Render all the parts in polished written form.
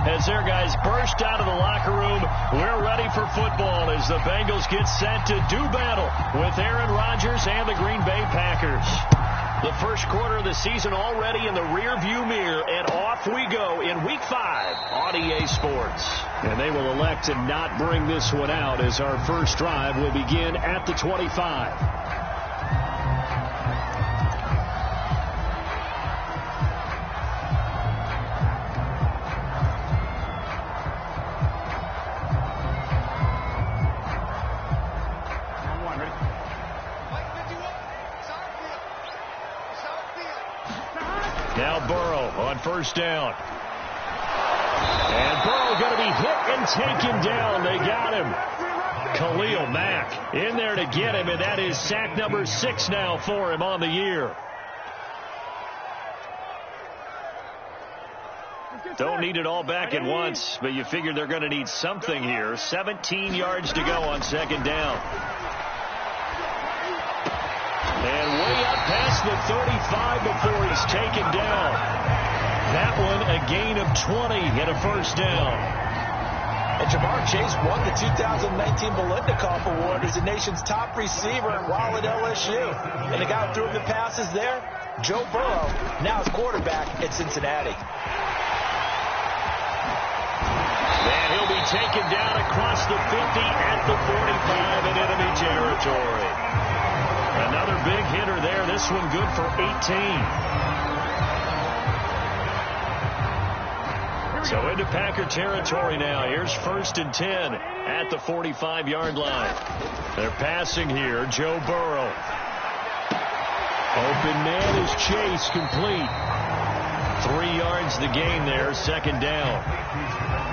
as their guys burst out of the locker room. We're ready for football as the Bengals get set to do battle with Aaron Rodgers and the Green Bay Packers. The first quarter of the season already in the rearview mirror, and off we go in Week 5 on EA Sports. And they will elect to not bring this one out as our first drive will begin at the 25. Now Burrow on first down. And Burrow going to be hit and taken down. They got him. Khalil Mack in there to get him, and that is sack number 6 now for him on the year. Don't need it all back at once, but you figure they're going to need something here. 17 yards to go on second down. And way up past the 35 before he's taken down. That one a gain of 20 and a first down. And Jamar Chase won the 2019 Biletnikoff Award as the nation's top receiver while at LSU. And the guy who threw him the passes there, Joe Burrow, now is quarterback at Cincinnati. And he'll be taken down across the 50 at the 45 in enemy territory. Another big hitter there. This one good for 18. So into Packer territory now. Here's 1st and 10 at the 45-yard line. They're passing here. Joe Burrow. Open man is Chase, complete. 3 yards the gain there, second down.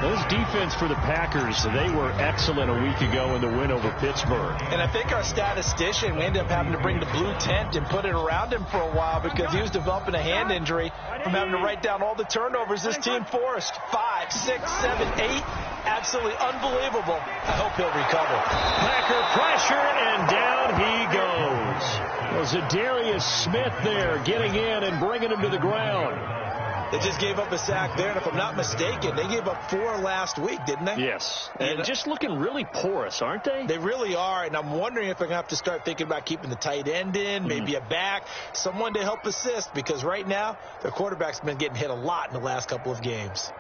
Those defense for the Packers, they were excellent a week ago in the win over Pittsburgh. And I think our statistician, we ended up having to bring the blue tent and put it around him for a while because he was developing a hand injury from having to write down all the turnovers this team forced. 5, 6, 7, 8. Absolutely unbelievable. I hope he'll recover. Packer pressure, and down he goes. Well, Zadarius Smith there getting in and bringing him to the ground. They just gave up a sack there, and if I'm not mistaken, they gave up 4 last week, didn't they? Yes, and just looking really porous, aren't they? They really are, and I'm wondering if they're going to have to start thinking about keeping the tight end in, maybe a back, someone to help assist, because right now, their quarterback's been getting hit a lot in the last couple of games.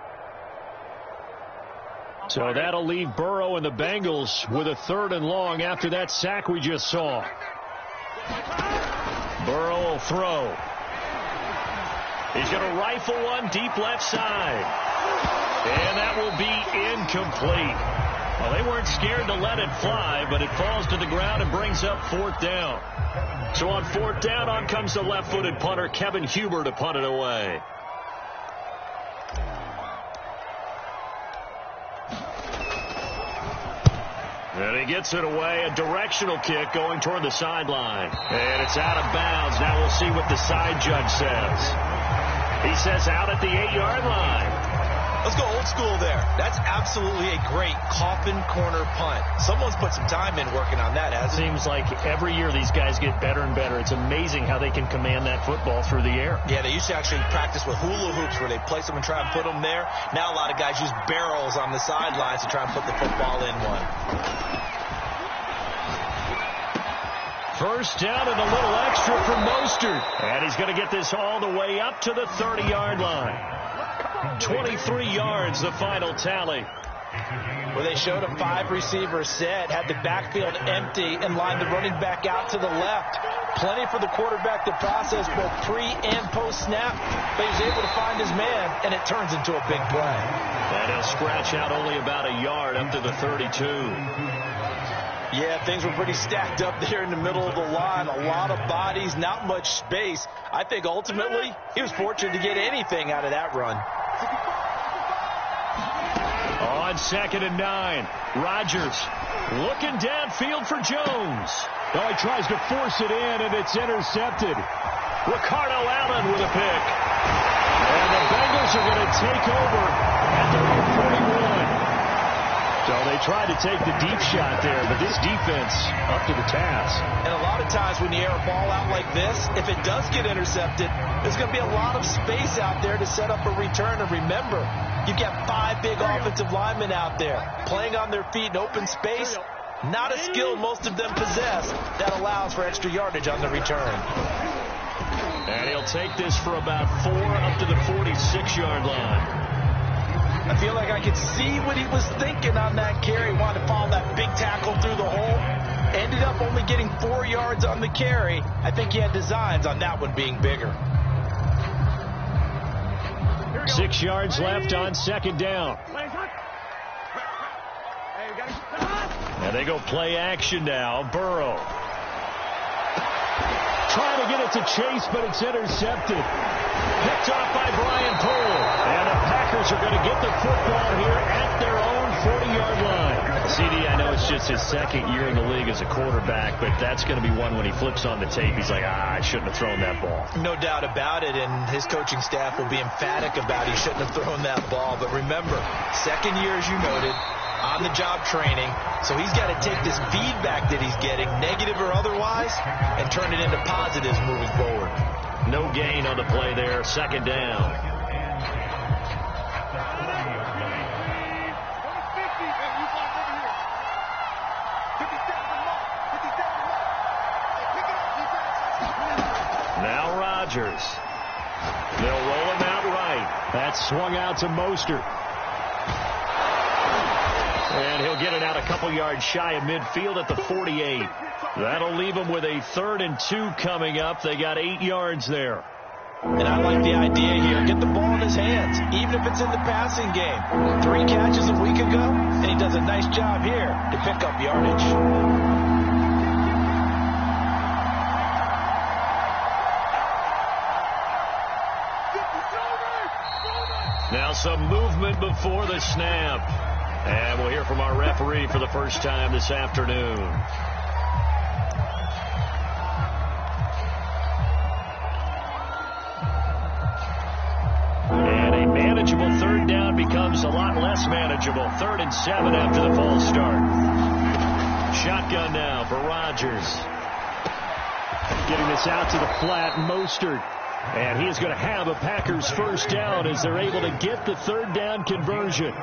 So that'll leave Burrow and the Bengals with a 3rd and long after that sack we just saw. Burrow will throw. He's going to rifle one deep left side. And that will be incomplete. Well, they weren't scared to let it fly, but it falls to the ground and brings up 4th down. So on 4th down, on comes the left-footed punter, Kevin Huber, to punt it away. And he gets it away, a directional kick going toward the sideline. And it's out of bounds. Now we'll see what the side judge says. He says out at the 8-yard line. Let's go old school there. That's absolutely a great coffin corner punt. Someone's put some time in working on that, hasn't it? Seems like every year these guys get better and better. It's amazing how they can command that football through the air. Yeah, they used to actually practice with hula hoops where they place them and try and put them there. Now a lot of guys use barrels on the sidelines to try and put the football in one. First down and a little extra from Mostert. And he's going to get this all the way up to the 30-yard line. 23 yards, the final tally. Where they showed a 5 receiver set, had the backfield empty, and lined the running back out to the left. Plenty for the quarterback to process both pre and post snap, but he's able to find his man, and it turns into a big play. And he'll scratch out only about a yard up to the 32. Yeah, things were pretty stacked up there in the middle of the line. A lot of bodies, not much space. I think ultimately he was fortunate to get anything out of that run. On 2nd and 9, Rodgers looking downfield for Jones. Oh, he tries to force it in, and it's intercepted. Ricardo Allen with a pick. And the Bengals are going to take over at their own 41. So they tried to take the deep shot there, but this defense up to the task. And a lot of times when you air a ball out like this, if it does get intercepted, there's going to be a lot of space out there to set up a return. And remember, you've got 5 big offensive linemen out there, playing on their feet in open space. Not a skill most of them possess that allows for extra yardage on the return. And he'll take this for about 4 up to the 46-yard line. I feel like I could see what he was thinking on that carry. Wanted to follow that big tackle through the hole. Ended up only getting 4 yards on the carry. I think he had designs on that one being bigger. 6 yards left on second down. And they go play action now. Burrow. Trying to get it to Chase, but it's intercepted. Picked off by Brian Poole. And the Packers are going to get the football here at their own 40-yard line. CD, I know it's just his second year in the league as a quarterback, but that's going to be one when he flips on the tape. He's like, I shouldn't have thrown that ball. No doubt about it, and his coaching staff will be emphatic about he shouldn't have thrown that ball. But remember, second year, as you noted, on-the-job training. So he's got to take this feedback that he's getting, negative or otherwise, and turn it into positives moving forward. No gain on the play there. Second down. Now Rodgers. They'll roll him out right. That's swung out to Mostert. And he'll get it out a couple yards shy of midfield at the 48. That'll leave him with a 3rd and 2 coming up. They got 8 yards there. And I like the idea here. Get the ball in his hands, even if it's in the passing game. 3 catches a week ago, and he does a nice job here to pick up yardage. Now some movement before the snap. And we'll hear from our referee for the first time this afternoon. And a manageable 3rd down becomes a lot less manageable. 3rd and 7 after the false start. Shotgun now for Rodgers. Getting this out to the flat, Mostert. And he is going to have a Packers first down as they're able to get the 3rd down conversion.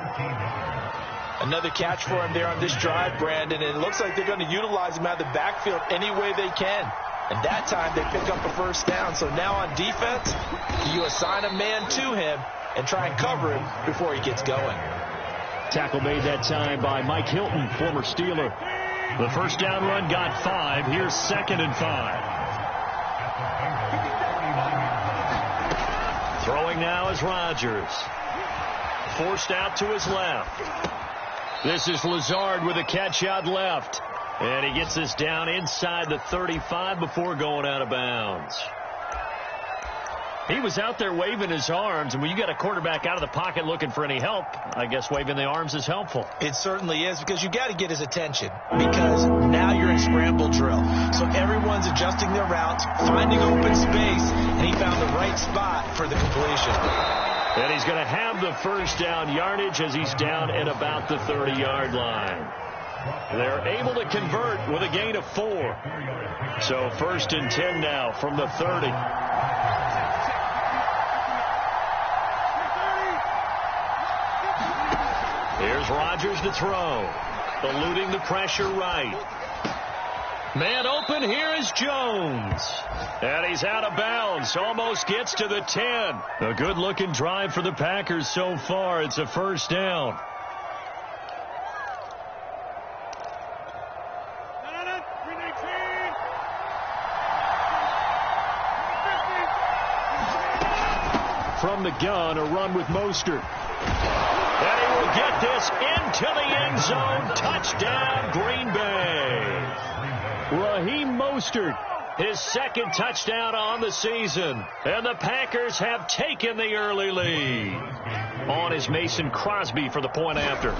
Another catch for him there on this drive, Brandon. And it looks like they're going to utilize him out of the backfield any way they can. And that time they pick up a first down. So now on defense, you assign a man to him and try and cover him before he gets going. Tackle made that time by Mike Hilton, former Steeler. The first down run got 5. Here's 2nd and 5. Throwing now is Rodgers. Forced out to his left. This is Lazard with a catch out left. And he gets this down inside the 35 before going out of bounds. He was out there waving his arms, and when you got a quarterback out of the pocket looking for any help, I guess waving the arms is helpful. It certainly is, because you got to get his attention, because now you're in scramble drill. So everyone's adjusting their routes, finding open space, and he found the right spot for the completion. And he's going to have the first down yardage as he's down at about the 30-yard line. They're able to convert with a gain of 4. So 1st and 10 now from the 30. Here's Rodgers to throw. Eluding the pressure right. Man open, here is Jones. And he's out of bounds. Almost gets to the 10. A good-looking drive for the Packers so far. It's a first down. From the gun, a run with Mostert. And he will get this into the end zone. Touchdown, Green Bay. Raheem Mostert, his 2nd touchdown on the season. And the Packers have taken the early lead. On is Mason Crosby for the point after.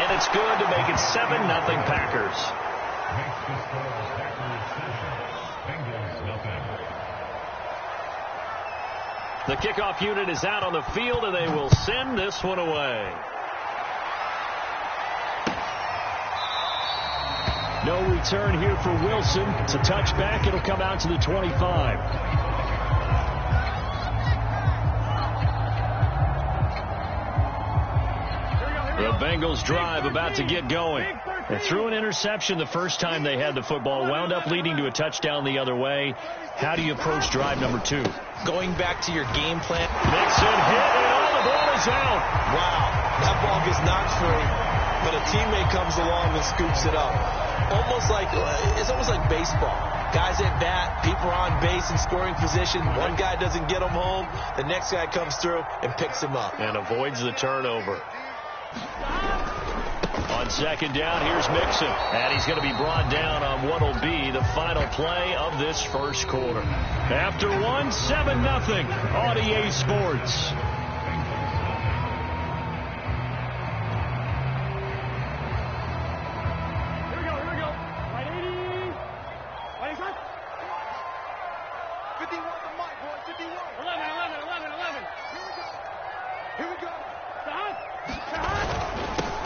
And it's good to make it 7-0 Packers. The kickoff unit is out on the field, and they will send this one away. No return here for Wilson. It's a touchback. It'll come out to the 25. The Bengals drive about to get going. They threw an interception the first time they had the football, wound up leading to a touchdown the other way. How do you approach drive number 2? Going back to your game plan. Mixon hit, and all the ball is out. Wow, that ball gets knocked free, but a teammate comes along and scoops it up. It's almost like baseball. Guys at bat, people are on base in scoring position. One guy doesn't get him home. The next guy comes through and picks him up. And avoids the turnover. On second down, here's Mixon. And he's going to be brought down on what will be the final play of this first quarter. After 7-0 on EA Sports.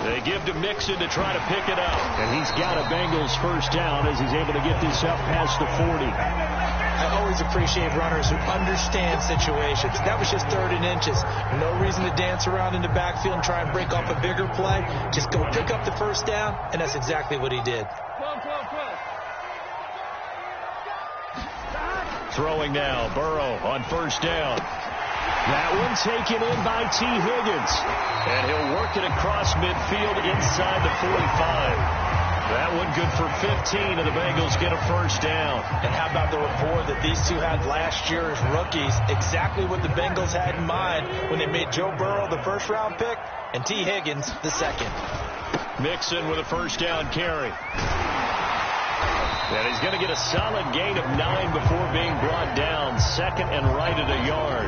They give to Mixon to try to pick it up. And he's got a Bengals first down as he's able to get this up past the 40. I always appreciate runners who understand situations. That was just 3rd and inches. No reason to dance around in the backfield and try and break off a bigger play. Just go pick up the first down, and that's exactly what he did. Throwing now, Burrow on first down. That one taken in by T. Higgins. And he'll work it across midfield inside the 45. That one good for 15, and the Bengals get a first down. And how about the rapport that these two had last year as rookies? Exactly what the Bengals had in mind when they made Joe Burrow the first-round pick and T. Higgins the second. Mixon with a first down carry. And he's going to get a solid gain of 9 before being brought down. Second and right at a yard.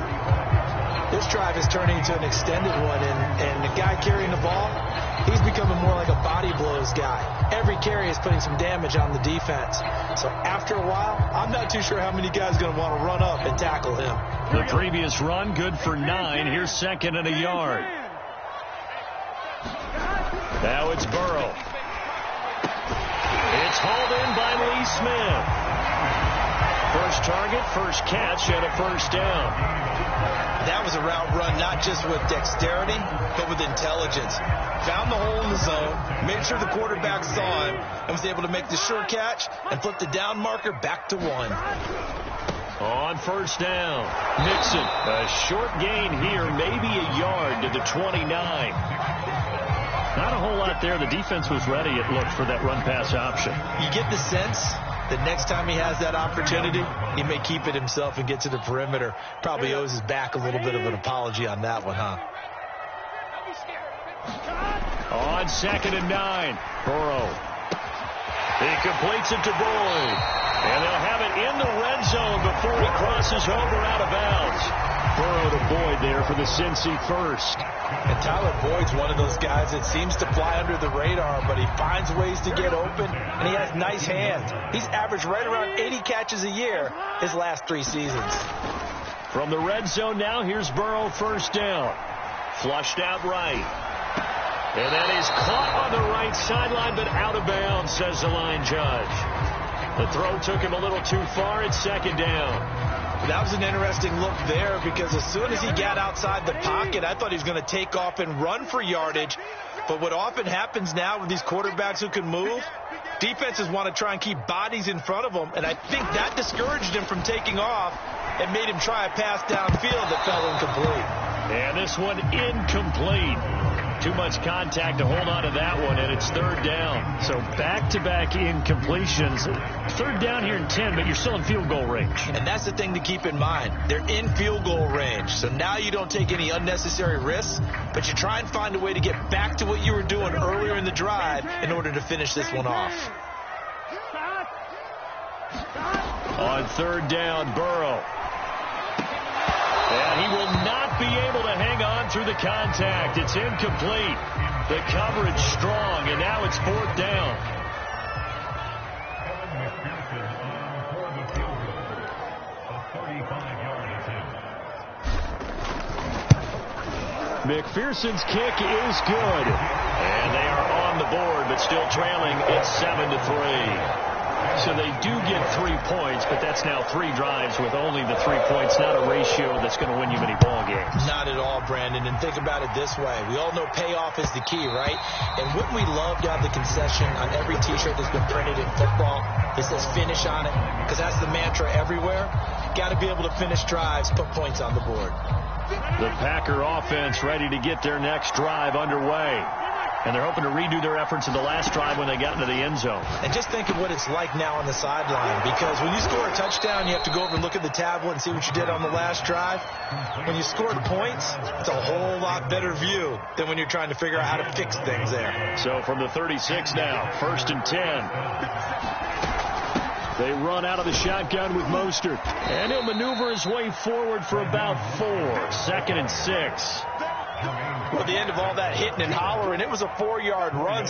This drive is turning into an extended one, and the guy carrying the ball, he's becoming more like a body blows guy. Every carry is putting some damage on the defense. So after a while, I'm not too sure how many guys are going to want to run up and tackle him. The previous run, good for 9. Here's second and a yard. Now it's Burrow. It's hauled in by Lee Smith. First target, first catch, and a first down. That was a route run not just with dexterity, but with intelligence. Found the hole in the zone, made sure the quarterback saw him, and was able to make the sure catch and flip the down marker back to 1. On first down, Mixon. A short gain here, maybe a yard to the 29. Not a whole lot there. The defense was ready, it looked, for that run-pass option. You get the sense that next time he has that opportunity, he may keep it himself and get to the perimeter. Probably owes his back a little bit of an apology on that one, huh? On second and 9, Burrow. He completes it to Boyd. And they'll have it in the red zone before he crosses over out of bounds. Burrow to Boyd there for the Cincy first. And Tyler Boyd's one of those guys that seems to fly under the radar, but he finds ways to get open, and he has nice hands. He's averaged right around 80 catches a year his last 3 seasons. From the red zone now, here's Burrow first down. Flushed out right. And that is caught on the right sideline, but out of bounds, says the line judge. The throw took him a little too far. It's second down. That was an interesting look there because as soon as he got outside the pocket, I thought he was going to take off and run for yardage. But what often happens now with these quarterbacks who can move, defenses want to try and keep bodies in front of them, and I think that discouraged him from taking off and made him try a pass downfield that fell incomplete. And this one incomplete. Too much contact to hold on to that one, and it's third down. So back-to-back incompletions. Third down here in 10, but you're still in field goal range. And that's the thing to keep in mind. They're in field goal range. So now you don't take any unnecessary risks, but you try and find a way to get back to what you were doing earlier in the drive in order to finish this one off. On third down, Burrow. And he will not be able to hang on through the contact. It's incomplete. The coverage strong, and now it's fourth down. McPherson's kick is good. And they are on the board, but still trailing. It's 7-3. So they do get 3 points, but that's now 3 drives with only the 3 points, not a ratio that's going to win you many ball games. Not at all, Brandon. And think about it this way. We all know payoff is the key, right? And wouldn't we love to have the concession on every T-shirt that's been printed in football? It says finish on it, because that's the mantra everywhere. Got to be able to finish drives, put points on the board. The Packer offense ready to get their next drive underway. And they're hoping to redo their efforts in the last drive when they got into the end zone. And just think of what it's like now on the sideline, because when you score a touchdown, you have to go over and look at the tablet and see what you did on the last drive. When you scored points, it's a whole lot better view than when you're trying to figure out how to fix things there. So from the 36 now, 1st and 10. They run out of the shotgun with Mostert. And he'll maneuver his way forward for about 4. 2nd and 6. Well, at the end of all that hitting and hollering, it was a 4-yard run.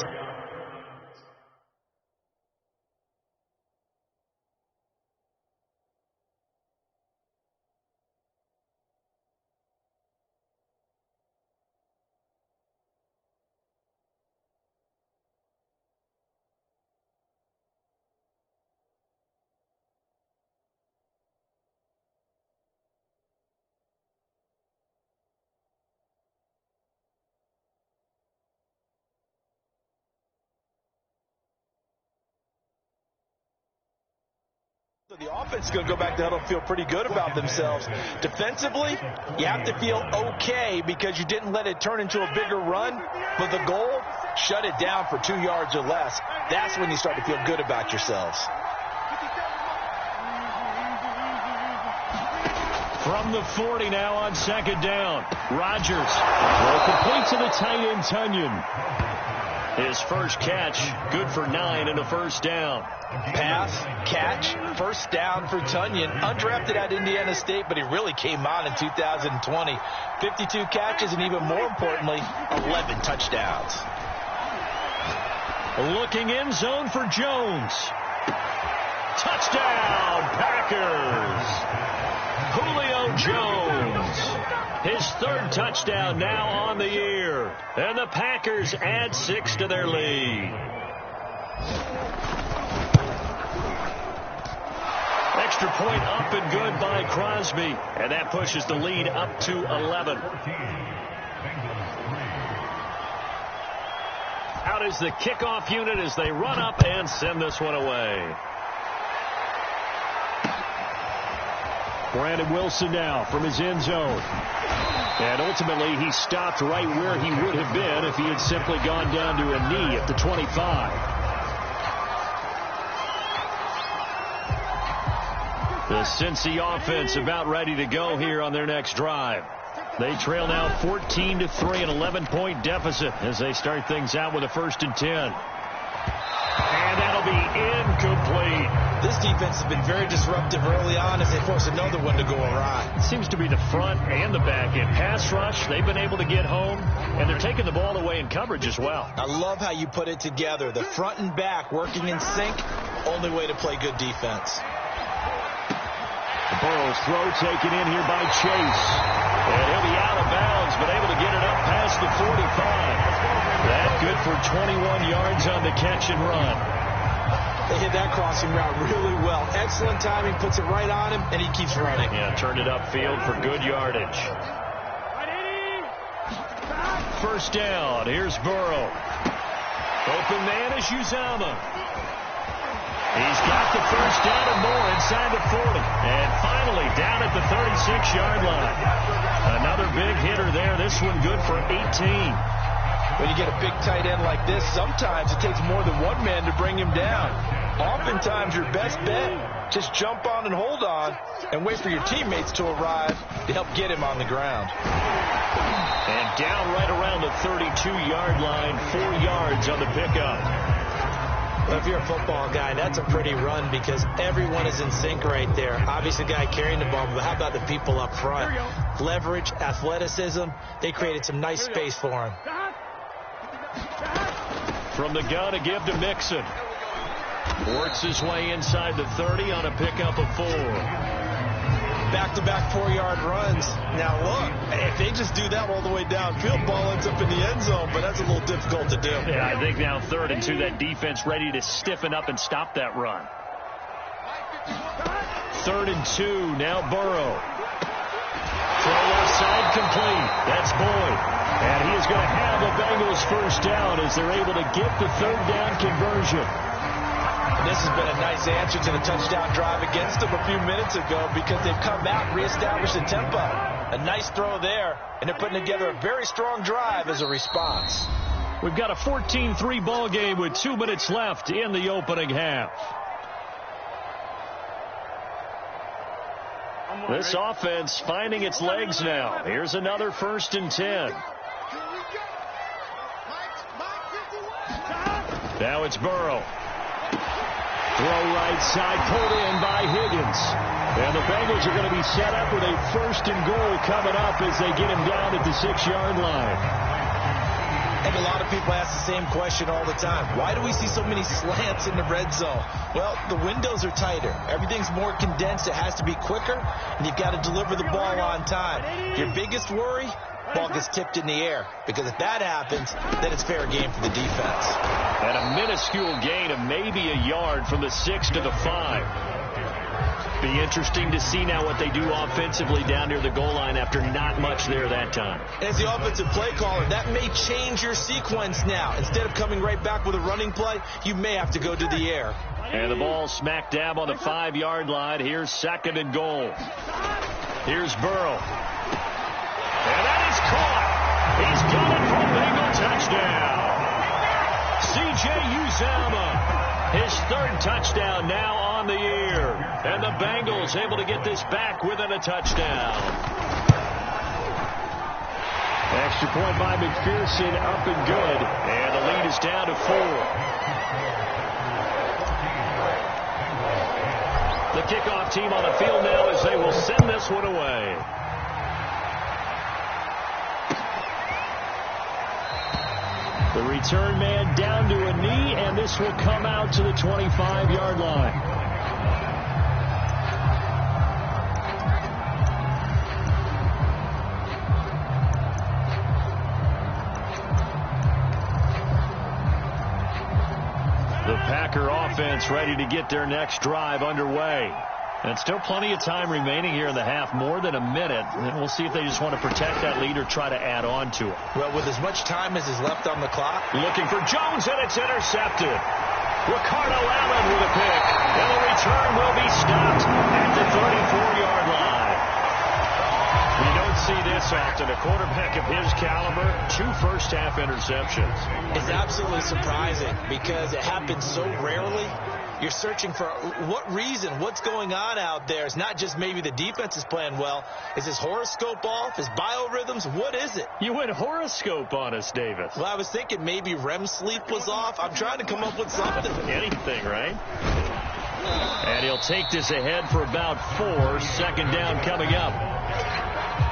The offense is going to go back to huddle and feel pretty good about themselves. Defensively, you have to feel okay because you didn't let it turn into a bigger run. But the goal, shut it down for 2 yards or less. That's when you start to feel good about yourselves. From the 40 now on 2nd down. Rodgers will complete to the tight end, Tunyon. His first catch, good for 9 and a first down. Pass, catch, first down for Tunyon. Undrafted at Indiana State, but he really came on in 2020. 52 catches, and even more importantly, 11 touchdowns. Looking end zone for Jones. Touchdown, Packers. Julio Jones. His 3rd touchdown now on the year. And the Packers add 6 to their lead. Extra point up and good by Crosby. And that pushes the lead up to 11. Out is the kickoff unit as they run up and send this one away. Brandon Wilson now from his end zone. And ultimately, he stopped right where he would have been if he had simply gone down to a knee at the 25. The Cincy offense about ready to go here on their next drive. They trail now 14-3, an 11-point deficit as they start things out with a 1st and 10. And that'll be incomplete. This defense has been very disruptive early on as they force another one to go awry. Seems to be the front and the back end. Pass rush, they've been able to get home, and they're taking the ball away in coverage as well. I love how you put it together. The front and back working in sync, only way to play good defense. Burrow's throw taken in here by Chase. And he'll be out of bounds, but able to get it up past the 45. That good for 21 yards on the catch and run. They hit that crossing route really well. Excellent timing, puts it right on him, and he keeps running. Yeah, turned it upfield for good yardage. 1st down. Here's Burrow. Open man is Uzomah. He's got the first down and more inside the 40. And finally down at the 36-yard line. Another big hitter there. This one good for 18. When you get a big tight end like this, sometimes it takes more than one man to bring him down. Oftentimes your best bet, just jump on and hold on and wait for your teammates to arrive to help get him on the ground. And down right around the 32-yard line, 4 yards on the pickup. Well, if you're a football guy, that's a pretty run because everyone is in sync right there. Obviously, the guy carrying the ball, but how about the people up front? Leverage, athleticism, they created some nice space for him. From the gun, a give to Mixon. Works his way inside the 30 on a pickup of 4. Back-to-back 4-yard runs. Now, look, if they just do that all the way downfield, ball ends up in the end zone, but that's a little difficult to do. Yeah, I think now 3rd and 2, that defense ready to stiffen up and stop that run. 3rd and 2. Now Burrow. Throw left side complete. That's Boyd. And he is going to have the Bengals first down as they're able to get the 3rd down conversion. And this has been a nice answer to the touchdown drive against them a few minutes ago because they've come out and reestablished the tempo. A nice throw there, and they're putting together a very strong drive as a response. We've got a 14-3 ball game with 2 minutes left in the opening half. This offense finding its legs now. Here's another 1st and 10. Now it's Burrow. Throw right side, pulled in by Higgins. And the Bengals are going to be set up with a 1st and goal coming up as they get him down at the 6-yard line. I think a lot of people ask the same question all the time. Why do we see so many slants in the red zone? Well, the windows are tighter. Everything's more condensed. It has to be quicker, and you've got to deliver the ball on time. Your biggest worry? Ball gets tipped in the air, because if that happens, then it's fair game for the defense. And a minuscule gain of maybe a yard from the 6 to the 5. Be interesting to see now what they do offensively down near the goal line after not much there that time. As the offensive play caller, that may change your sequence now. Instead of coming right back with a running play, you may have to go to the air. And the ball smack dab on the 5-yard line. Here's 2nd and goal. Here's Burrow. And that is caught. He's got it for a Bengal touchdown. C.J. Uzomah, his 3rd touchdown now on the year. And the Bengals able to get this back within a touchdown. Extra point by McPherson, up and good. And the lead is down to 4. The kickoff team on the field now as they will send this one away. The return man down to a knee, and this will come out to the 25-yard line. The Packer offense ready to get their next drive underway. And still plenty of time remaining here in the half, more than a minute. And we'll see if they just want to protect that lead or try to add on to it. Well, with as much time as is left on the clock. Looking for Jones, and it's intercepted. Ricardo Allen with a pick. And the return will be stopped at the 34-yard line. You don't see this often. A quarterback of his caliber, 2 first-half interceptions. It's absolutely surprising because it happens so rarely. You're searching for what reason, what's going on out there. It's not just maybe the defense is playing well. Is his horoscope off? His biorhythms? What is it? You went horoscope on us, Davis. Well, I was thinking maybe REM sleep was off. I'm trying to come up with something. Anything, right? And he'll take this ahead for about 4. 2nd down coming up.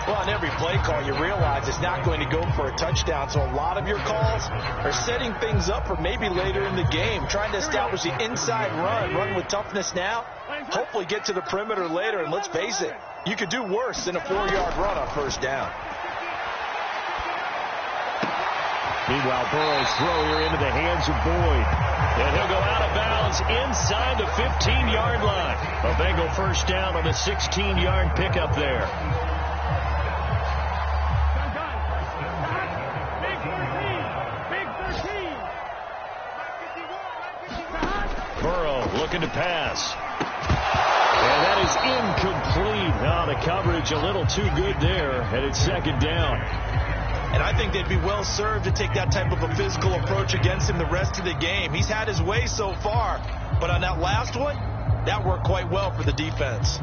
Well, on every play call, you realize it's not going to go for a touchdown. So a lot of your calls are setting things up for maybe later in the game, trying to establish the inside run with toughness now, hopefully get to the perimeter later. And let's face it, you could do worse than a 4-yard run on 1st down. Meanwhile, Burrow's throw here into the hands of Boyd. And he'll go out of bounds inside the 15-yard line. A Bengal 1st down on a 16-yard pickup there. Burrow looking to pass. And that is incomplete. Now the coverage a little too good there. And it's 2nd down. And I think they'd be well served to take that type of a physical approach against him the rest of the game. He's had his way so far. But on that last one, that worked quite well for the defense.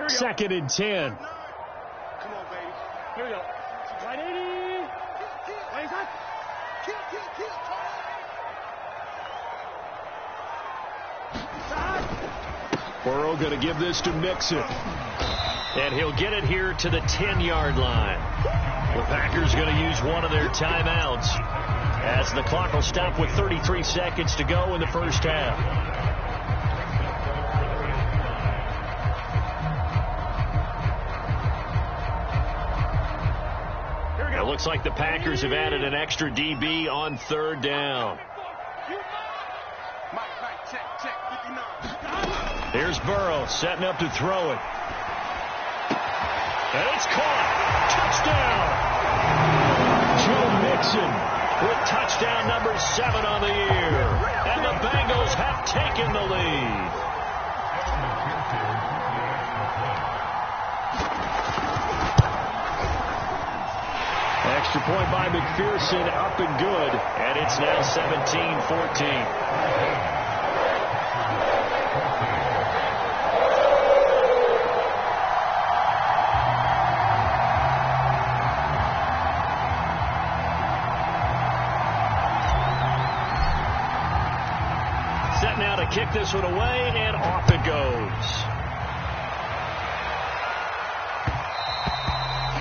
Second and 10. Come on, baby. Here we go. Right 80. Right side. Kill. Burrow going to give this to Mixon. And he'll get it here to the 10-yard line. The Packers going to use one of their timeouts as the clock will stop with 33 seconds to go in the 1st half. Looks like the Packers have added an extra DB on third down. Here's Burrow setting up to throw it. And it's caught. Touchdown. Joe Mixon with touchdown number 7 on the year. And the Bengals have taken the lead. Extra point by McPherson, up and good. And it's now 17-14. Set now to kick this one away, and off it goes.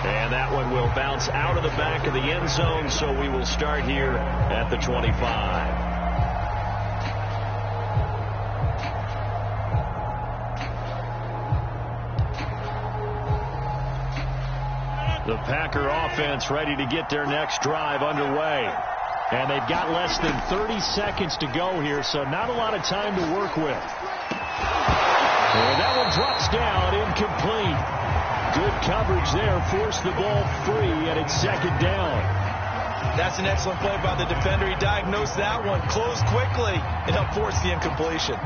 And that one will bounce out of the back of the end zone, so we will start here at the 25. The Packer offense ready to get their next drive underway. And they've got less than 30 seconds to go here, so not a lot of time to work with. And that one drops down, incomplete. Good coverage there, forced the ball free, and it's second down. That's an excellent play by the defender. He diagnosed that one, closed quickly, and helped force the incompletion.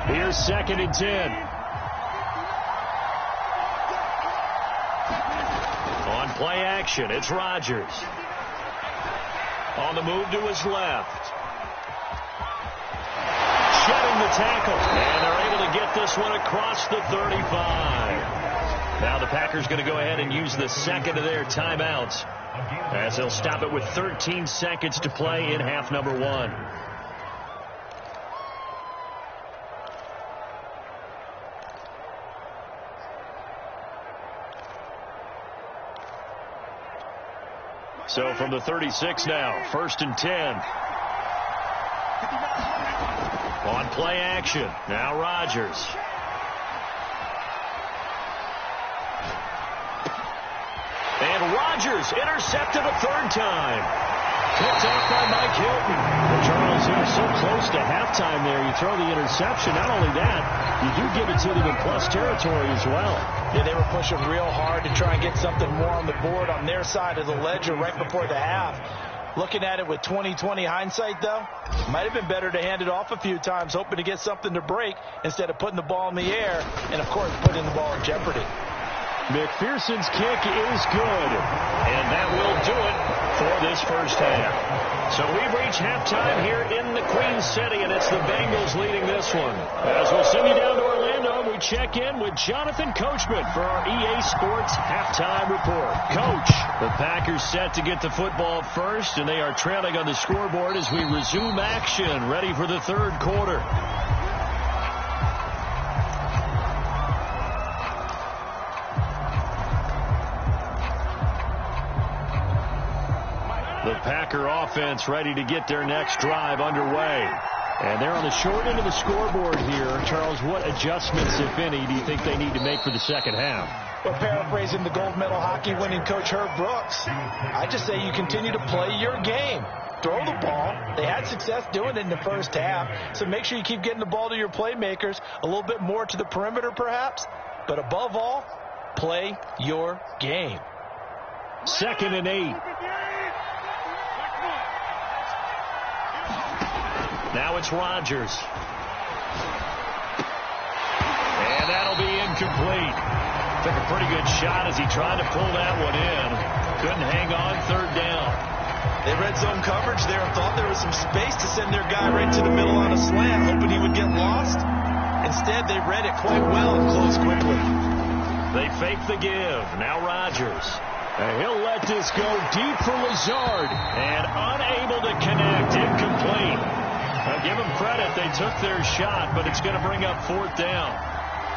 Here's 2nd and 10. On play action, it's Rodgers. On the move to his left. Shedding the tackle, and they're able to get this one across the 35. Now the Packers going to go ahead and use the second of their timeouts as they'll stop it with 13 seconds to play in half number 1. So from the 36 now, 1st and 10. On play action, now Rodgers. And Rodgers intercepted a 3rd time. Picked off by Mike Hilton. Well, Charles, you're so close to halftime there. You throw the interception. Not only that, you do give it to them in plus territory as well. Yeah, they were pushing real hard to try and get something more on the board on their side of the ledger right before the half. Looking at it with 20/20 hindsight, though, might have been better to hand it off a few times, hoping to get something to break instead of putting the ball in the air and, of course, putting the ball in jeopardy. McPherson's kick is good, and that will do it for this first half. So we've reached halftime here in the Queen City, and it's the Bengals leading this one. As we'll send you down to Orlando, we check in with Jonathan Coachman for our EA Sports halftime report. Coach, the Packers set to get the football first, and they are trailing on the scoreboard as we resume action, ready for the 3rd quarter. The Packer offense ready to get their next drive underway. And they're on the short end of the scoreboard here. Charles, what adjustments, if any, do you think they need to make for the second half? Well, paraphrasing the gold medal hockey winning coach Herb Brooks, I just say you continue to play your game. Throw the ball. They had success doing it in the first half, so make sure you keep getting the ball to your playmakers, a little bit more to the perimeter perhaps, but above all, play your game. 2nd and 8. Now it's Rodgers. And that'll be incomplete. Took a pretty good shot as he tried to pull that one in. Couldn't hang on 3rd down. They read zone coverage there and thought there was some space to send their guy right to the middle on a slant, hoping he would get lost. Instead, they read it quite well and closed quickly. They fake the give. Now Rodgers. And he'll let this go deep for Lazard. And unable to connect. Incomplete. Now give them credit. They took their shot, but it's going to bring up 4th down.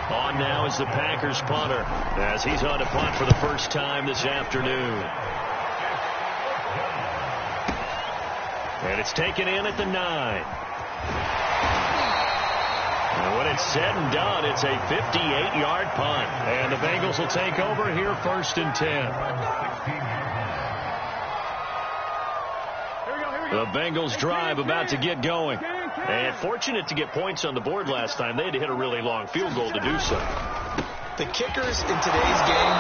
On now is the Packers punter as he's on to punt for the first time this afternoon. And it's taken in at the 9. And when it's said and done, it's a 58-yard punt. And the Bengals will take over here 1st and 10. The Bengals drive about to get going. And fortunate to get points on the board last time. They had to hit a really long field goal to do so. The kickers in today's game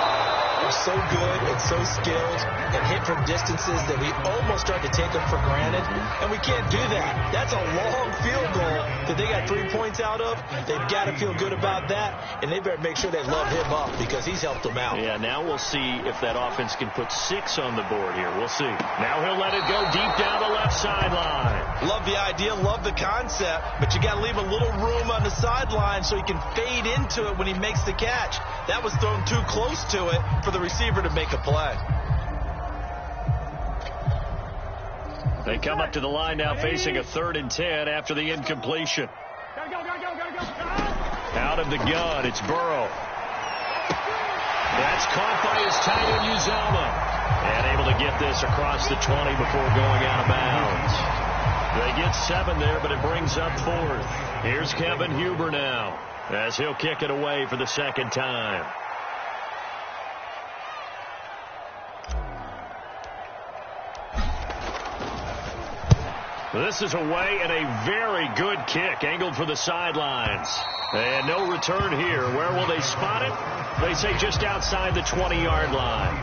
are so good and so skilled and hit from distances that we almost start to take them for granted. And we can't do that. That's a long field goal that they got 3 points out of. They've got to feel good about that. And they better make sure they love him up because he's helped them out. Yeah, now we'll see if that offense can put 6 on the board here. We'll see. Now he'll let it go deep down the left sideline. Love the idea, love the concept, but you got to leave a little room on the sideline so he can fade into it when he makes the catch. That was thrown too close to it for the receiver to make a play. They come up to the line now facing a 3rd and 10 after the incompletion. Out of the gun, it's Burrow. That's caught by his tight end, Uzomah. And able to get this across the 20 before going out of bounds. They get 7 there, but it brings up 4th. Here's Kevin Huber now, as he'll kick it away for the 2nd time. This is away and a very good kick, angled for the sidelines. And no return here. Where will they spot it? They say just outside the 20-yard line.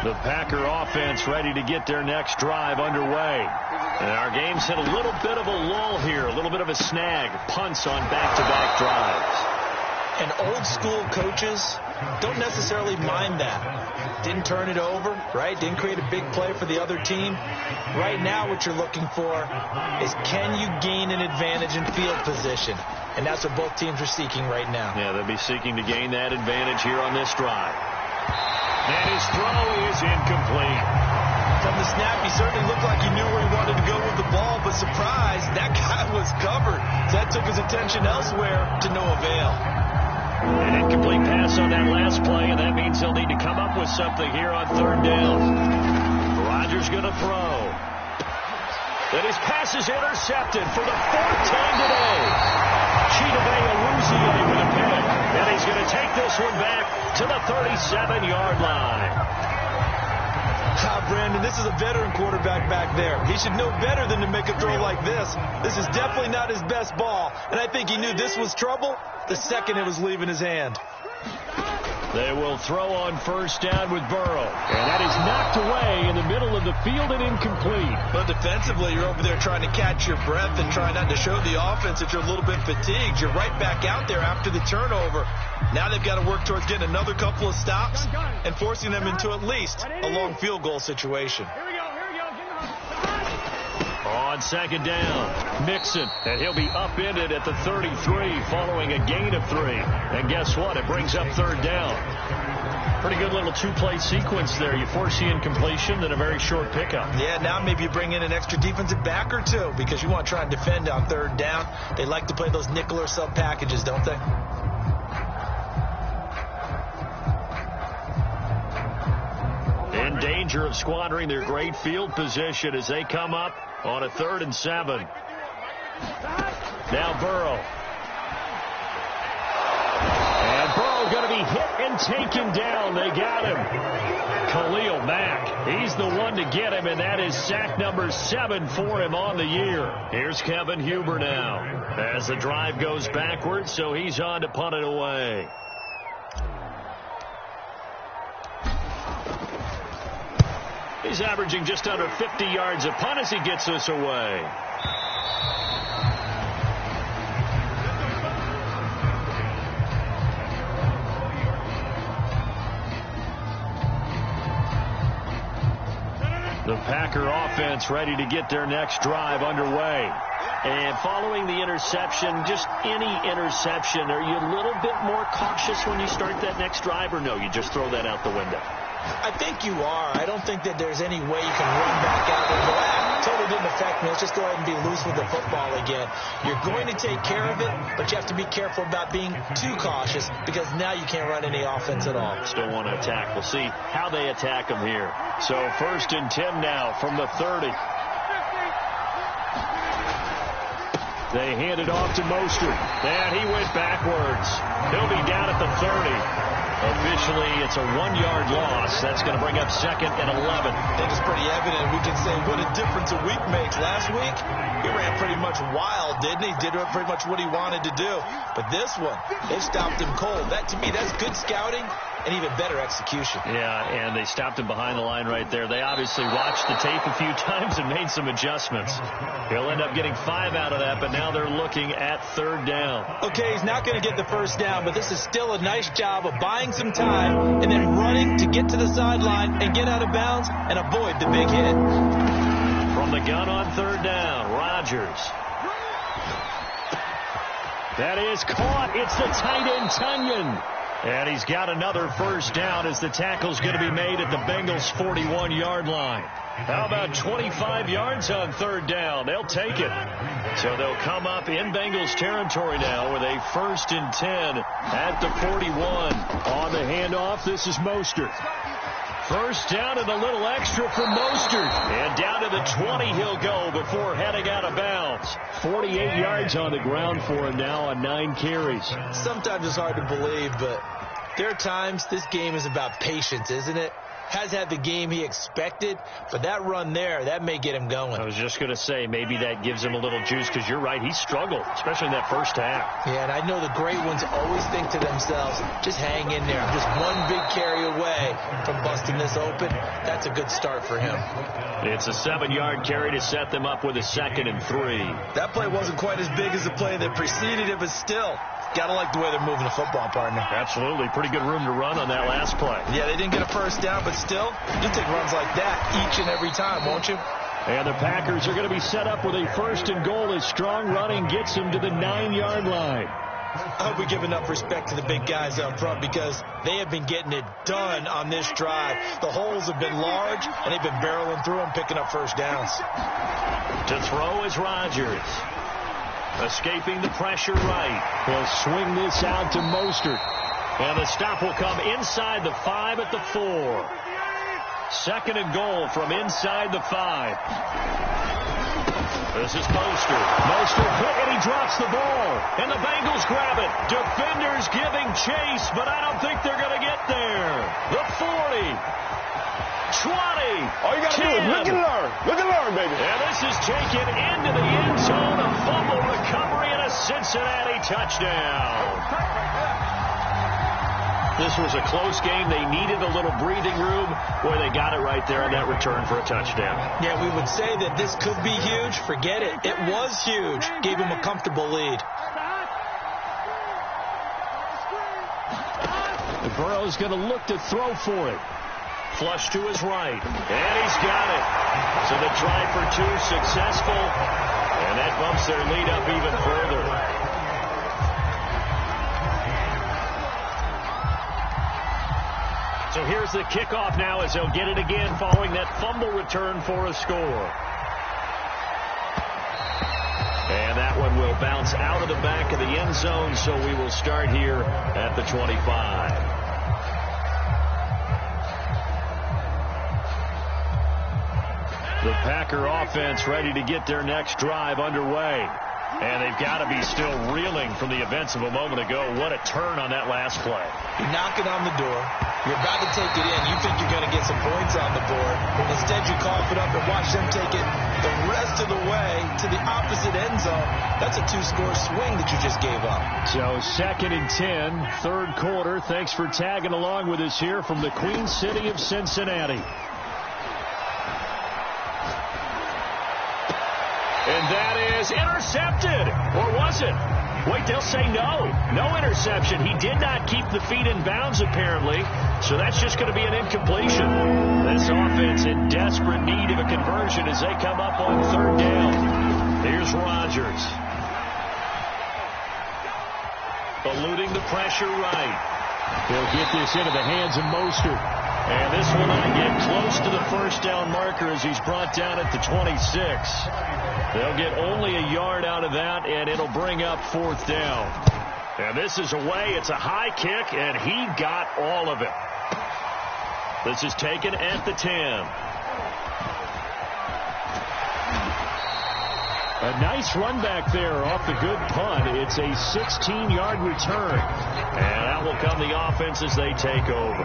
The Packer offense ready to get their next drive underway. And our game's hit a little bit of a lull here, a little bit of a snag. Punts on back-to-back drives. And old-school coaches don't necessarily mind that. Didn't turn it over, right? Didn't create a big play for the other team. Right now what you're looking for is, can you gain an advantage in field position? And that's what both teams are seeking right now. Yeah, they'll be seeking to gain that advantage here on this drive. And his throw is incomplete. From the snap, he certainly looked like he knew where he wanted to go with the ball, but surprise, that guy was covered. So that took his attention elsewhere to no avail. An incomplete pass on that last play, and that means he'll need to come up with something here on 3rd down. Rodgers going to throw. Then his pass is intercepted for the 4th time today. Chidobe Awuzie with a pick, and he's going to take this one back to the 37-yard line. Brandon, this is a veteran quarterback back there. He should know better than to make a throw like this. This is definitely not his best ball, and I think he knew this was trouble the second it was leaving his hand. They will throw on 1st down with Burrow. And that is knocked away in the middle of the field and incomplete. But defensively, you're over there trying to catch your breath and trying not to show the offense that you're a little bit fatigued. You're right back out there after the turnover. Now they've got to work towards getting another couple of stops and forcing them into at least a long field goal situation. On 2nd down, Mixon, and he'll be upended at the 33 following a gain of 3. And guess what? It brings up 3rd down. Pretty good little 2-play sequence there. You force the incompletion, then a very short pickup. Yeah, now maybe you bring in an extra defensive back or two because you want to try and defend on 3rd down. They like to play those nickel or sub packages, don't they? In danger of squandering their great field position as they come up on a 3rd and 7. Now Burrow. And Burrow going to be hit and taken down. They got him. Khalil Mack. He's the one to get him, and that is sack number 7 for him on the year. Here's Kevin Huber now as the drive goes backwards, so he's on to punt it away. He's averaging just under 50 yards a punt as he gets this away. The Packer offense ready to get their next drive underway. And following the interception, just any interception, are you a little bit more cautious when you start that next drive, or no, you just throw that out the window? I think you are. I don't think that there's any way you can run back out and go, totally didn't affect me. Let's just go ahead and be loose with the football again. You're going to take care of it, but you have to be careful about being too cautious because now you can't run any offense at all. Still want to attack. We'll see how they attack them here. So 1st and 10 now from the 30. They hand it off to Mostert. And he went backwards. He'll be down at the 30. Officially, it's a 1-yard loss. That's going to bring up 2nd and 11. I think it's pretty evident. We can say what a difference a week makes. Last week, he ran pretty much wild, didn't he? Did pretty much what he wanted to do. But this one, they stopped him cold. That, to me, that's good scouting and even better execution. Yeah, and they stopped him behind the line right there. They obviously watched the tape a few times and made some adjustments. He'll end up getting 5 out of that, but now they're looking at 3rd down. Okay, he's not going to get the first down, but this is still a nice job of buying some time and then running to get to the sideline and get out of bounds and avoid the big hit. From the gun on 3rd down, Rodgers. That is caught. It's the tight end, Tunyon. And he's got another first down as the tackle's going to be made at the Bengals' 41-yard line. How about 25 yards on 3rd down? They'll take it. So they'll come up in Bengals territory now with a 1st and 10 at the 41. On the handoff, this is Mostert. First down and a little extra for Mostert. And down to the 20 he'll go before heading out of bounds. 48 yards on the ground for him now on 9 carries. Sometimes it's hard to believe, but there are times this game is about patience, isn't it? Has had the game he expected, but that run there, that may get him going. I was just going to say, maybe that gives him a little juice, because you're right, he struggled, especially in that first half. Yeah, and I know the great ones always think to themselves, just hang in there. I'm just one big carry away from busting this open. That's a good start for him. It's a 7-yard carry to set them up with a 2nd and 3. That play wasn't quite as big as the play that preceded it, but still, gotta like the way they're moving the football, partner. Absolutely. Pretty good room to run on that last play. Yeah, they didn't get a first down, but still, you take runs like that each and every time, won't you? And the Packers are going to be set up with a 1st and goal as strong running gets them to the 9-yard line. I hope we give enough respect to the big guys up front, because they have been getting it done on this drive. The holes have been large, and they've been barreling through them, picking up first downs. To throw is Rodgers. Escaping the pressure right. He'll swing this out to Mostert. And the stop will come inside the 5 at the 4. 2nd and goal from inside the 5. This is Mostert. Mostert hit and he drops the ball. And the Bengals grab it. Defenders giving chase, but I don't think they're going to get there. The 40. 20. All you got to do is look and learn. Look and learn, baby. And this is taken into the end zone. A fumble recovery and a Cincinnati touchdown. This was a close game. They needed a little breathing room. Boy, they got it right there on that return for a touchdown. Yeah, we would say that this could be huge. Forget it. It was huge. Gave him a comfortable lead. Burrow's going to look to throw for it. Flush to his right. And he's got it. So the try for 2 successful. And that bumps their lead up even further. So here's the kickoff now as they'll get it again following that fumble return for a score. And that one will bounce out of the back of the end zone, so we will start here at the 25. The Packer offense ready to get their next drive underway. And they've got to be still reeling from the events of a moment ago. What a turn on that last play. You're knocking on the door. You're about to take it in. You think you're going to get some points on the board. Instead, you cough it up and watch them take it the rest of the way to the opposite end zone. That's a 2-score swing that you just gave up. So 2nd and 10, 3rd quarter. Thanks for tagging along with us here from the Queen City of Cincinnati. And that is intercepted. Or was it? Wait, they'll say no. No interception. He did not keep the feet in bounds, apparently. So that's just going to be an incompletion. This offense in desperate need of a conversion as they come up on 3rd down. Here's Rodgers. Eluding the pressure right. He'll get this into the hands of Mostert. And this will not get close to the first down marker as he's brought down at the 26. They'll get only a yard out of that, and it'll bring up 4th down. And this is away. It's a high kick, and he got all of it. This is taken at the 10. A nice run back there off the good punt. It's a 16-yard return. And out will come the offense as they take over.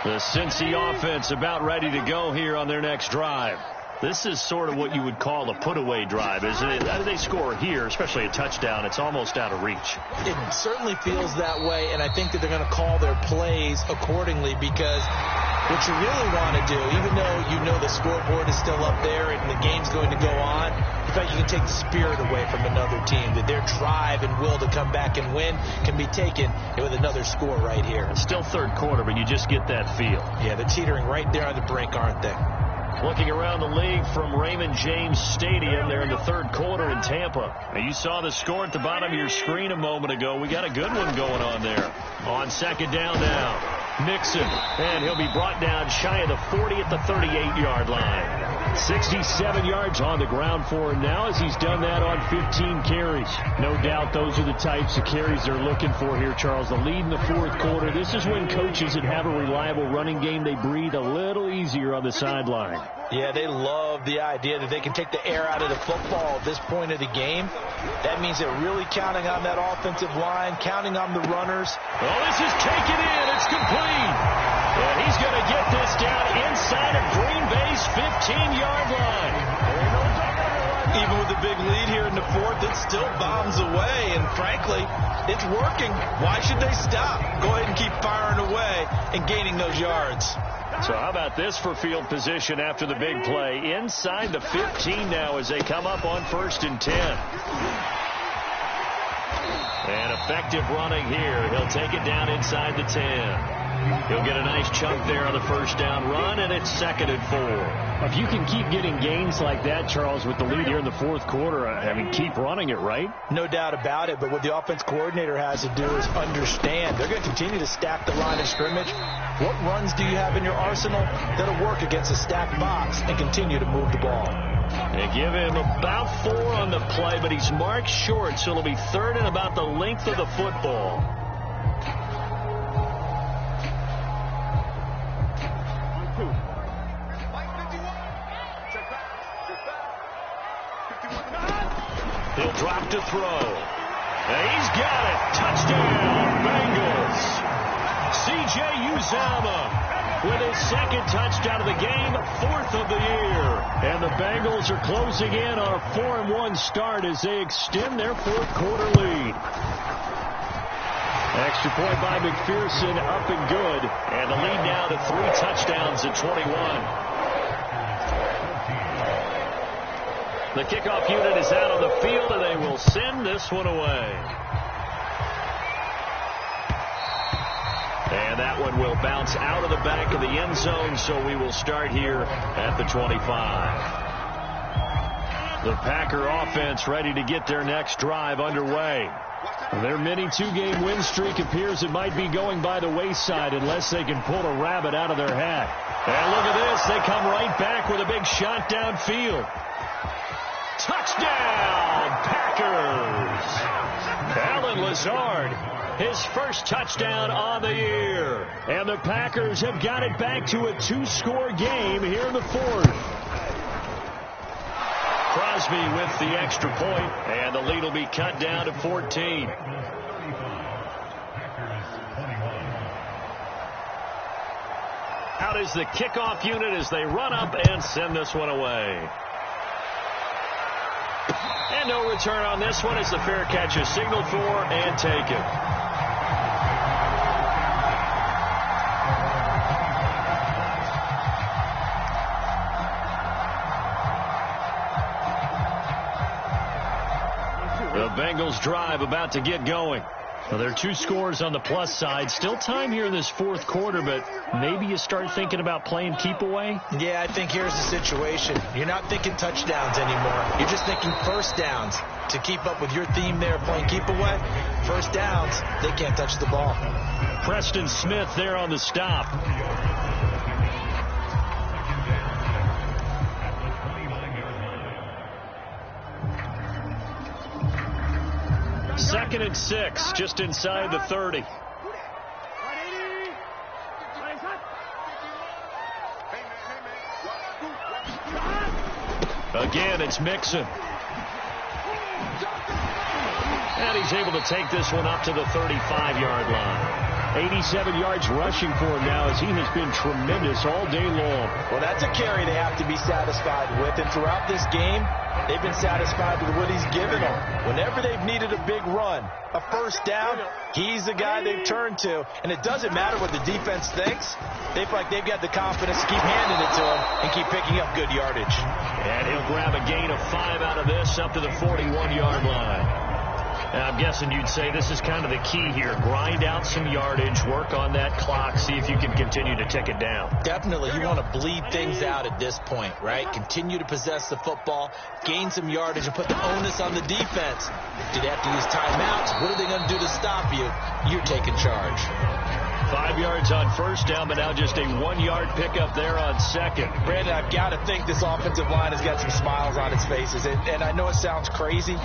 The Cincy offense about ready to go here on their next drive. This is sort of what you would call a put-away drive, isn't it? They score here, especially a touchdown. It's almost out of reach. It certainly feels that way, and I think that they're going to call their plays accordingly, because what you really want to do, even though you know the scoreboard is still up there and the game's going to go on, in fact, you can take the spirit away from another team, that their drive and will to come back and win can be taken with another score right here. It's still third quarter, but you just get that feel. Yeah, they're teetering right there on the brink, aren't they? Looking around the league from Raymond James Stadium there in the third quarter in Tampa. Now, you saw the score at the bottom of your screen a moment ago. We got a good one going on there. On second down now. Mixon, and he'll be brought down shy of the 40 at the 38-yard line. 67 yards on the ground for him now as he's done that on 15 carries. No doubt those are the types of carries they're looking for here, Charles. The lead in the fourth quarter. This is when coaches that have a reliable running game, they breathe a little easier on the sideline. Yeah, they love the idea that they can take the air out of the football at this point of the game. That means they're really counting on that offensive line, counting on the runners. Oh, this is taken in. It's complete. And he's going to get this down inside of Green Bay's 15-yard line. Even with a big lead here in the fourth, it still bombs away. And frankly, it's working. Why should they stop? Go ahead and keep firing away and gaining those yards. So how about this for field position after the big play? Inside the 15 now as they come up on 1st and 10. And effective running here. He'll take it down inside the 10. He'll get a nice chunk there on the first down run, and it's 2nd and 4. If you can keep getting gains like that, Charles, with the lead here in the fourth quarter, I mean, keep running it, right? No doubt about it, but what the offense coordinator has to do is understand. They're going to continue to stack the line of scrimmage. What runs do you have in your arsenal that'll work against a stacked box and continue to move the ball? They give him about 4 on the play, but he's marked short, so it'll be 3rd and about the length of the football. He'll drop to throw. And he's got it. Touchdown, Bengals. C.J. Uzomah with his 2nd touchdown of the game, 4th of the year. And the Bengals are closing in on a 4-1 start as they extend their fourth quarter lead. Extra point by McPherson, up and good. And the lead now to 3 touchdowns at 21. The kickoff unit is out on the field, and they will send this one away. And that one will bounce out of the back of the end zone, so we will start here at the 25. The Packer offense ready to get their next drive underway. Their mini 2-game win streak appears it might be going by the wayside unless they can pull a rabbit out of their hat. And look at this. They come right back with a big shot downfield. Touchdown, Packers! Allen Lazard, his first touchdown on the year. And the Packers have got it back to a 2-score game here in the fourth. Crosby with the extra point, and the lead will be cut down to 14. Out is the kickoff unit as they run up and send this one away. And no return on this one as the fair catch is signaled for and taken. The Bengals drive about to get going. Well, there are 2 scores on the plus side. Still time here in this fourth quarter, but maybe you start thinking about playing keep away? Yeah, I think here's the situation. You're not thinking touchdowns anymore. You're just thinking first downs. To keep up with your theme there, playing keep away, first downs, they can't touch the ball. Preston Smith there on the stop. 2nd and 6, just inside the 30. Again, it's Mixon. And he's able to take this one up to the 35-yard line. 87 yards rushing for him now as he has been tremendous all day long. Well, that's a carry they have to be satisfied with. And throughout this game, they've been satisfied with what he's given them. Whenever they've needed a big run, a first down, he's the guy they've turned to. And it doesn't matter what the defense thinks. They feel like they've got the confidence to keep handing it to him and keep picking up good yardage. And he'll grab a gain of 5 out of this up to the 41-yard line. Now, I'm guessing you'd say this is kind of the key here. Grind out some yardage, work on that clock, see if you can continue to tick it down. Definitely. You want to bleed things out at this point, right? Continue to possess the football, gain some yardage, and put the onus on the defense. Do they have to use timeouts? What are they going to do to stop you? You're taking charge. 5 yards on first down, but now just a 1-yard pickup there on second. Brandon, I've got to think this offensive line has got some smiles on its faces. And I know it sounds crazy,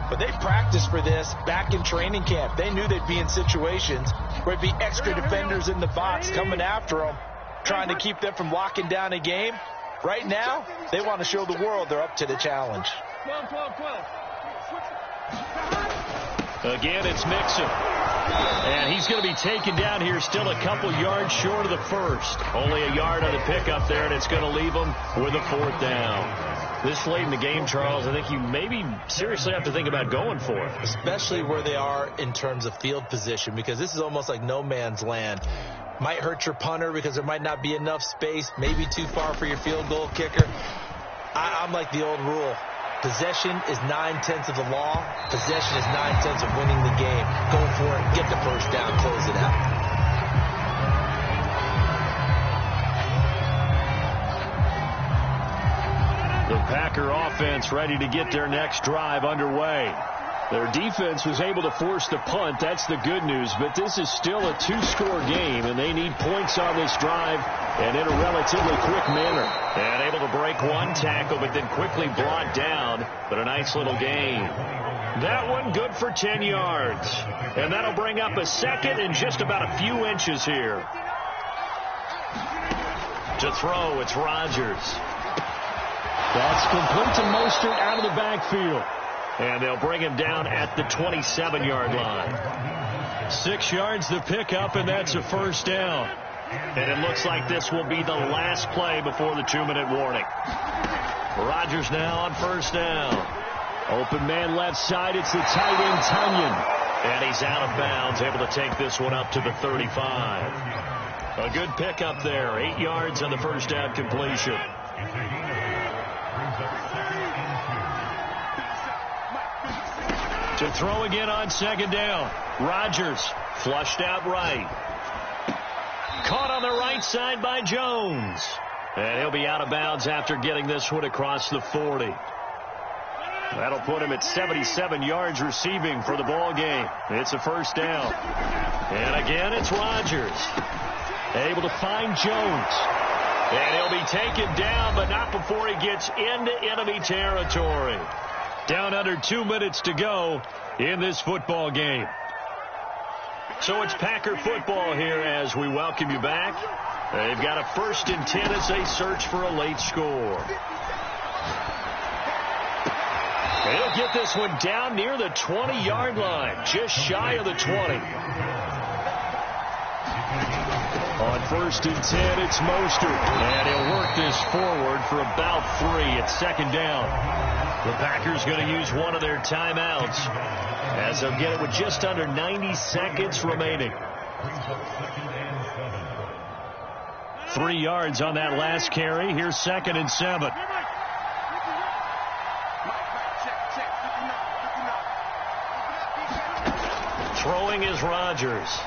but they practiced for this back in training camp. They knew they'd be in situations where it'd be extra defenders in the box coming after them, trying to keep them from locking down a game. Right now, they want to show the world they're up to the challenge. 12. Again, it's Mixon. And he's going to be taken down here still a couple yards short of the first. Only a yard on the pickup there, and it's going to leave him with a 4th down. This late in the game, Charles, I think you maybe seriously have to think about going for it. Especially where they are in terms of field position, because this is almost like no man's land. Might hurt your punter because there might not be enough space, maybe too far for your field goal kicker. I'm like the old rule. Possession is 9/10 of the law. Possession is 9/10 of winning the game. Go for it. Get the first down. Close it out. The Packer offense ready to get their next drive underway. Their defense was able to force the punt. That's the good news. But this is still a 2-score game, and they need points on this drive and in a relatively quick manner. And able to break one tackle, but then quickly brought down. But a nice little gain. That one good for 10 yards. And that'll bring up a second and just about a few inches here. To throw, it's Rodgers. That's complete to Mostert out of the backfield. And they'll bring him down at the 27-yard line. 6 yards the pickup, and that's a first down. And it looks like this will be the last play before the 2-minute warning. Rodgers now on first down. Open man left side. It's the tight end, Tunyon. And he's out of bounds, able to take this one up to the 35. A good pickup there. 8 yards on the first down completion. To throw again on second down. Rodgers flushed out right. Caught on the right side by Jones. And he'll be out of bounds after getting this one across the 40. That'll put him at 77 yards receiving for the ball game. It's a first down. And again, it's Rodgers. Able to find Jones. And he'll be taken down, but not before he gets into enemy territory. Down under 2 minutes to go in this football game. So it's Packer football here as we welcome you back. They've got a 1st and 10 as they search for a late score. They'll get this one down near the 20-yard line, just shy of the 20. On 1st and 10, it's Mostert. And he'll work this forward for about 3 at second down. The Packers going to use one of their timeouts as they'll get it with just under 90 seconds remaining. 3 yards on that last carry. Here's 2nd and 7. Throwing is Rodgers.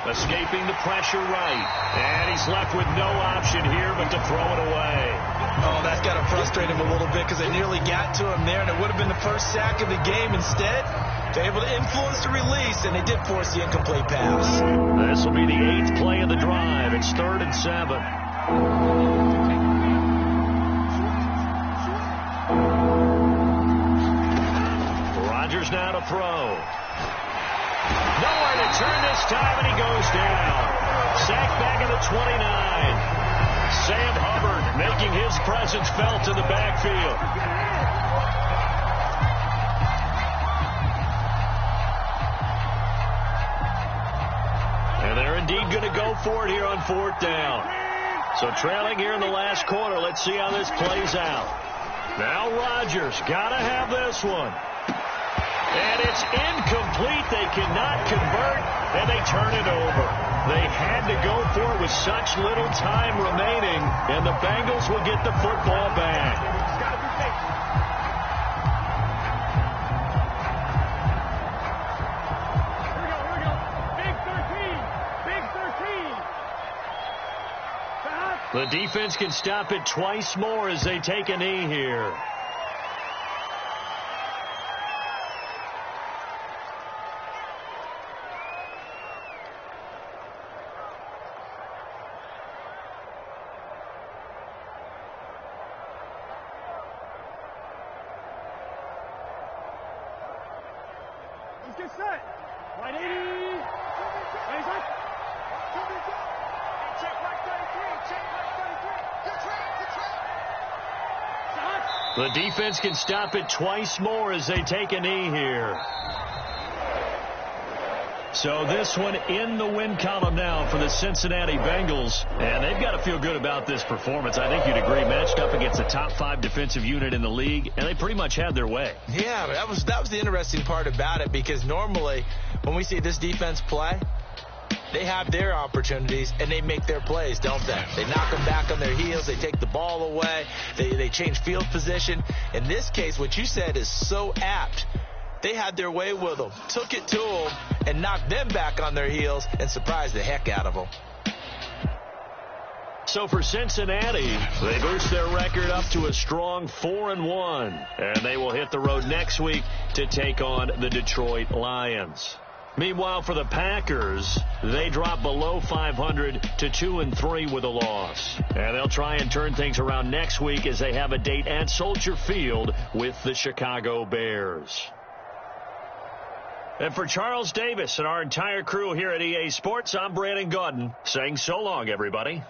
Escaping the pressure right. And he's left with no option here but to throw it away. Oh, that's got to frustrate him a little bit because they nearly got to him there, and it would have been the first sack of the game. Instead, they're able to influence the release, and they did force the incomplete pass. This will be the 8th play of the drive. It's 3rd and 7. Rodgers now to throw. Nowhere to turn this time, and he goes down. Sacked back at the 29. Sam Hubbard making his presence felt in the backfield. And they're indeed going to go for it here on 4th down. So trailing here in the last quarter. Let's see how this plays out. Now Rodgers got to have this one. And it's incomplete. They cannot convert, and they turn it over. They had to go for it with such little time remaining, and the Bengals will get the football back. The defense can stop it twice more as they take a knee here. Let's get set. Right 80. Right back. Check right 33. Check right 33. Good trap. Good trap. The defense can stop it twice more as they take a knee here. So this one in the win column now for the Cincinnati Bengals. And they've got to feel good about this performance. I think you'd agree, matched up against a top 5 defensive unit in the league, and they pretty much had their way. Yeah, that was the interesting part about it, because normally when we see this defense play, they have their opportunities and they make their plays, don't they? They knock them back on their heels. They take the ball away. They change field position. In this case, what you said is so apt. They had their way with them, took it to them, and knocked them back on their heels and surprised the heck out of them. So for Cincinnati, they boost their record up to a strong 4-1. And they will hit the road next week to take on the Detroit Lions. Meanwhile, for the Packers, they drop below 500 to 2-3 with a loss. And they'll try and turn things around next week as they have a date at Soldier Field with the Chicago Bears. And for Charles Davis and our entire crew here at EA Sports, I'm Brandon Gaudin saying so long, everybody.